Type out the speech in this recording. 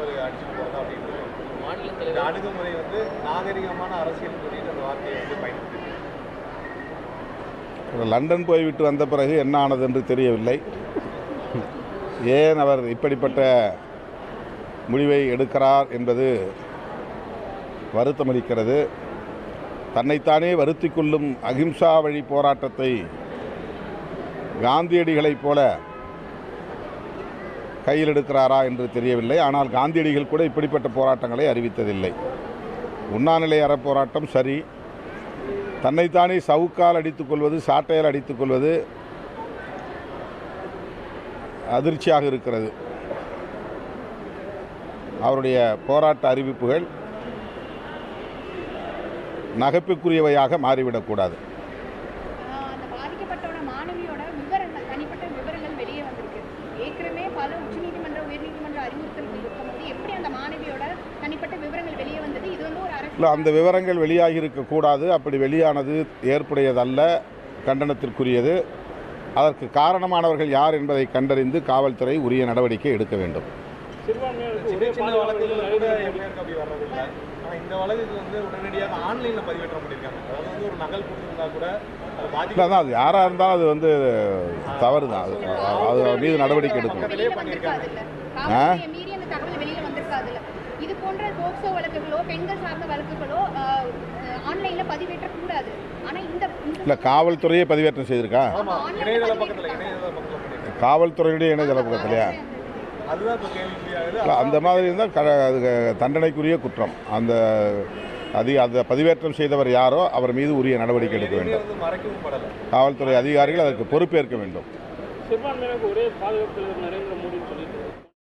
அவர் அடிச்சுட்டு போகிறதா அப்படின்னு மாநில தலைவர் அணுகுமுறை வந்து நாகரிகமான அரசியல் குறித்து அந்த வார்த்தையை வந்து பயன்படுத்தி லண்டன் போய்விட்டு வந்த பிறகு என்ன ஆனது என்று தெரியவில்லை. ஏன் அவர் இப்படிப்பட்ட முடிவை எடுக்கிறார் என்பது வருத்தமளிக்கிறது. தன்னைத்தானே வருத்தி கொள்ளும் அகிம்சா வழி போராட்டத்தை காந்தியடிகளைப் போல கையில் எடுக்கிறாரா என்று தெரியவில்லை. ஆனால் காந்தியடிகள் கூட இப்படிப்பட்ட போராட்டங்களை அறிவித்ததில்லை. உண்ணாநிலை அறப்போராட்டம் சரி, தன்னைத்தானே சவுக்கால் அடித்துக்கொள்வது, சாட்டையால் அடித்துக்கொள்வது அதிர்ச்சியாக இருக்கிறது. அவருடைய போராட்ட அறிவிப்புகள் நகைப்புக்குரியவையாக மாறிவிடக்கூடாது. அந்த பாதிக்கப்பட்டோட மாணவியோட விவரங்கள், தனிப்பட்ட விவரங்கள் வெளியே வந்திருக்கு. ஏற்கனவே பல உச்சநீதிமன்ற உயர்நீதிமன்ற அறிவுறுத்தல்கள் இருக்கும்போது எப்படி அந்த மாணவியோட தனிப்பட்ட விவரங்கள் வெளியே வந்தது? இது வந்து ஒரு இல்லை, அந்த விவரங்கள் வெளியாகி இருக்கக்கூடாது. அப்படி வெளியானது ஏற்புடையதல்ல, கண்டனத்திற்குரியது. அதற்கு காரணமானவர்கள் யார் என்பதை கண்டறிந்து காவல்துறை உரிய நடவடிக்கை எடுக்க வேண்டும். சின்ன வழக்குகள் கூட எஃப்ஐஆருக்கு அப்படி வர்றதில்லை. ஆனால் இந்த வழக்குக்கு வந்து உடனடியாக ஆன்லைனில் பதிவேற்றம் பண்ணியிருக்காங்க. அதாவது வந்து ஒரு நகல் கொடுத்துருந்தா கூட இல்லை தான், அது யாராக இருந்தாலும் அது வந்து தவறு தான். அது மீது நடவடிக்கை எடுக்கணும். மீறி அந்த தகவல் வெளியில வந்திருக்காதுல்ல. இது போன்ற போக்சோ வழக்குகளோ பெண்கள் சார்ந்த வழக்குகளோ ஆன்லைன்ல பதிவேற்ற கூடாது. ஆனா இந்த இல்லை, காவல்துறையே பதிவேற்றம் செய்திருக்கா? இணையதள பக்கத்தில் காவல்துறையுடைய இணையதள பக்கத்துலையா? அதுதான் இப்போ கேள்விக்குறியாகுது. இல்லை, அந்த மாதிரி இருந்தால் அது தண்டனைக்குரிய குற்றம். அந்த பதிவேற்றம் செய்தவர் யாரோ அவர் மீது உரிய நடவடிக்கை எடுக்க வேண்டும். காவல்துறை அதிகாரிகள் அதற்கு பொறுப்பேற்க வேண்டும். சிறுபான்மையினருக்கு ஒரே பாதுகாப்பு நரேந்திர மோடி சொல்லி